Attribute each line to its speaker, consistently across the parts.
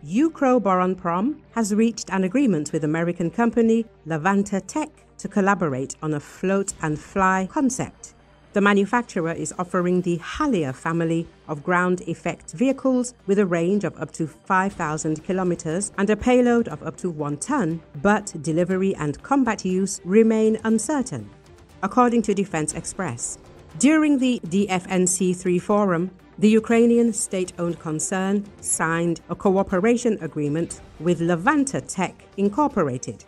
Speaker 1: Ukroboronprom has reached an agreement with American company LeVanta Tech to collaborate on a float and fly concept. The manufacturer is offering the Halia family of ground effect vehicles with a range of up to 5,000 kilometers and a payload of up to 1 ton, but delivery and combat use remain uncertain, according to Defense Express. During the DFNC3 forum, the Ukrainian state-owned concern signed a cooperation agreement with LeVanta Tech Inc.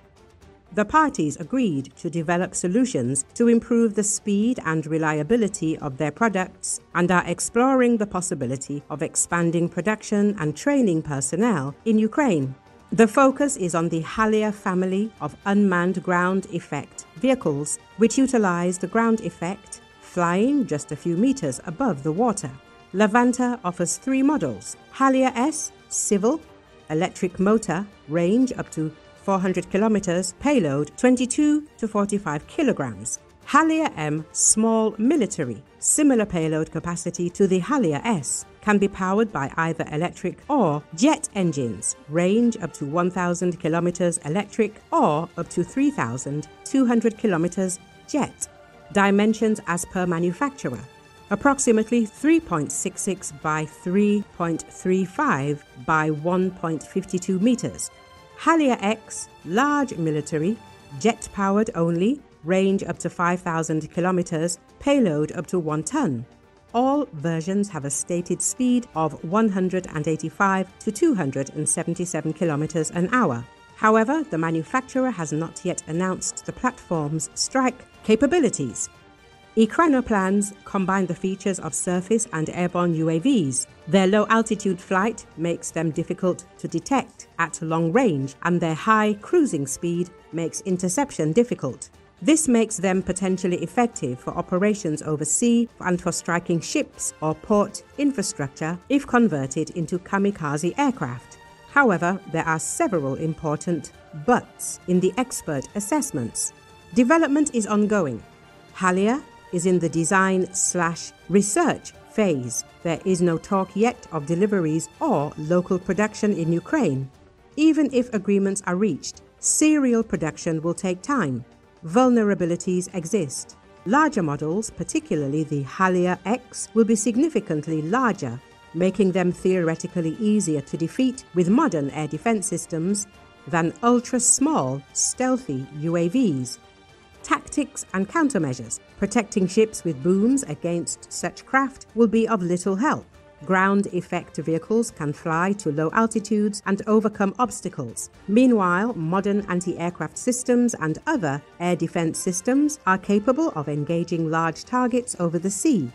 Speaker 1: The parties agreed to develop solutions to improve the speed and reliability of their products and are exploring the possibility of expanding production and training personnel in Ukraine. The focus is on the Halia family of unmanned ground effect vehicles, which utilize the ground effect, flying just a few meters above the water. LeVanta offers 3 models: Halia-S, civil, electric motor, range up to 400 kilometers, payload 22 to 45 kilograms. Halia-M, small military, similar payload capacity to the Halia-S, can be powered by either electric or jet engines, range up to 1,000 kilometers electric or up to 3,200 kilometers jet. Dimensions as per manufacturer: approximately 3.66 by 3.35 by 1.52 meters. Halia-X, large military, jet-powered only, range up to 5,000 kilometers, payload up to 1 ton. All versions have a stated speed of 185 to 277 kilometers an hour. However, the manufacturer has not yet announced the platform's strike capabilities. Ukraina plans combine the features of surface and airborne UAVs. Their low-altitude flight makes them difficult to detect at long range, and their high cruising speed makes interception difficult. This makes them potentially effective for operations over sea and for striking ships or port infrastructure if converted into kamikaze aircraft. However, there are several important buts in the expert assessments. Development is ongoing. Halia is in the design/research phase. There is no talk yet of deliveries or local production in Ukraine. Even if agreements are reached, serial production will take time. Vulnerabilities exist. Larger models, particularly the Halia-X, will be significantly larger, making them theoretically easier to defeat with modern air defense systems than ultra-small, stealthy UAVs. Tactics and countermeasures. Protecting ships with booms against such craft will be of little help. Ground effect vehicles can fly to low altitudes and overcome obstacles. Meanwhile, modern anti-aircraft systems and other air defense systems are capable of engaging large targets over the sea.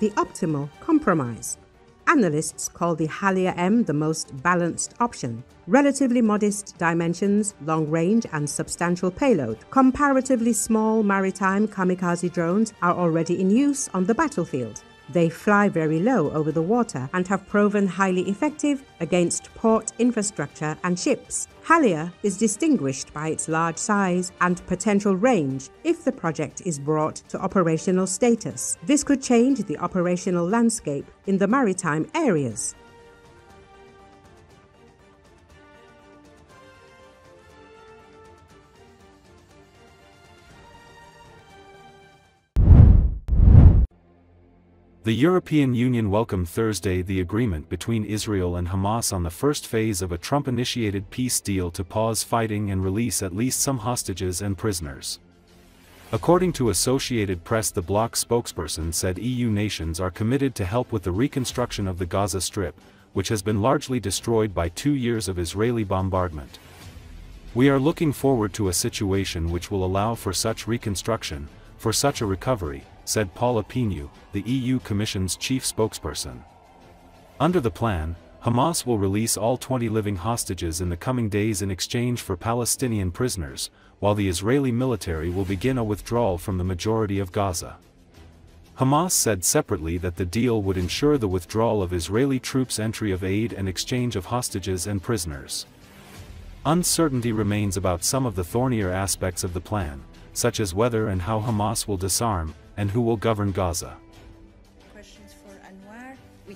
Speaker 1: The optimal compromise. Analysts call the Halia-M the most balanced option. Relatively modest dimensions, long range and substantial payload. Comparatively small maritime kamikaze drones are already in use on the battlefield. They fly very low over the water and have proven highly effective against port infrastructure and ships. Halia is distinguished by its large size and potential range if the project is brought to operational status. This could change the operational landscape in the maritime areas.
Speaker 2: The European Union welcomed Thursday the agreement between Israel and Hamas on the first phase of a Trump-initiated peace deal to pause fighting and release at least some hostages and prisoners. According to Associated Press, the bloc spokesperson said EU nations are committed to help with the reconstruction of the Gaza Strip, which has been largely destroyed by 2 years of Israeli bombardment. We are looking forward to a situation which will allow for such reconstruction, for such a recovery, said Paula Pinu, the EU Commission's chief spokesperson. Under the plan, Hamas will release all 20 living hostages in the coming days in exchange for Palestinian prisoners, while the Israeli military will begin a withdrawal from the majority of Gaza. Hamas said separately that the deal would ensure the withdrawal of Israeli troops' entry of aid and exchange of hostages and prisoners. Uncertainty remains about some of the thornier aspects of the plan, such as whether and how Hamas will disarm, and who will govern Gaza.
Speaker 3: Questions for Anwar? Oui.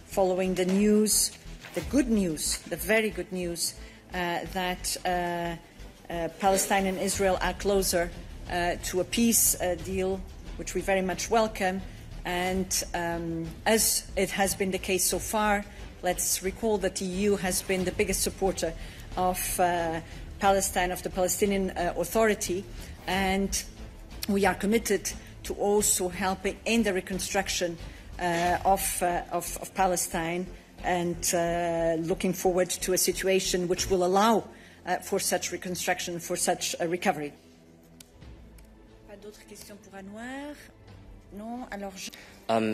Speaker 3: Following the news, the good news, the very good news that Palestine and Israel are closer to a peace deal, which we very much welcome. And as it has been the case so far, let's recall that the EU has been the biggest supporter of Palestine, of the Palestinian Authority, and we are committed to also helping in the reconstruction of Palestine, and looking forward to a situation which will allow for such reconstruction, for such a recovery.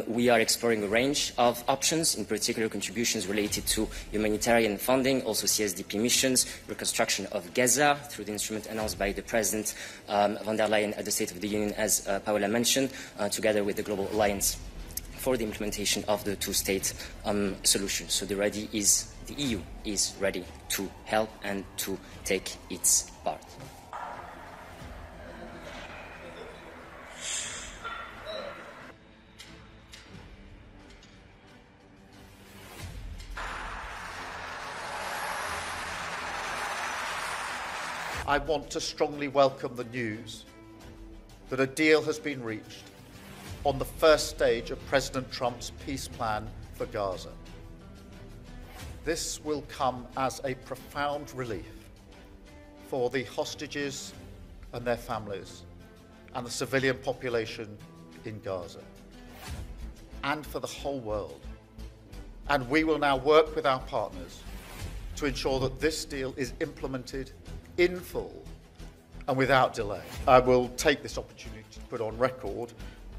Speaker 4: We are exploring a range of options, in particular contributions related to humanitarian funding, also CSDP missions, reconstruction of Gaza through the instrument announced by the President von der Leyen at the State of the Union, as Paola mentioned, together with the Global Alliance for the implementation of the two-state solution. So the EU is ready to help and to take its part.
Speaker 5: I want to strongly welcome the news that a deal has been reached on the first stage of President Trump's peace plan for Gaza. This will come as a profound relief for the hostages and their families and the civilian population in Gaza, and for the whole world. And we will now work with our partners to ensure that this deal is implemented in full and without delay. I will take this opportunity to put on record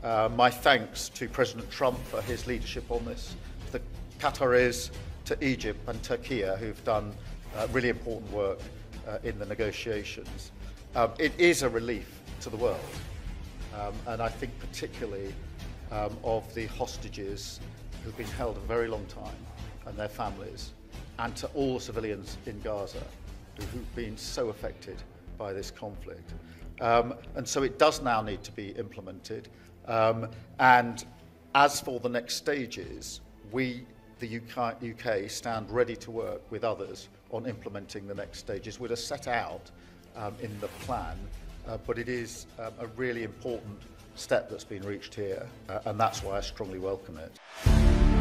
Speaker 5: my thanks to President Trump for his leadership on this, to the Qataris, to Egypt and Turkey, who've done really important work in the negotiations. It is a relief to the world, and I think particularly of the hostages who've been held a very long time and their families, and to all the civilians in Gaza who've been so affected by this conflict. And so it does now need to be implemented. And as for the next stages, we, the UK, stand ready to work with others on implementing the next stages. We're set out in the plan, but it is a really important step that's been reached here, and that's why I strongly welcome it.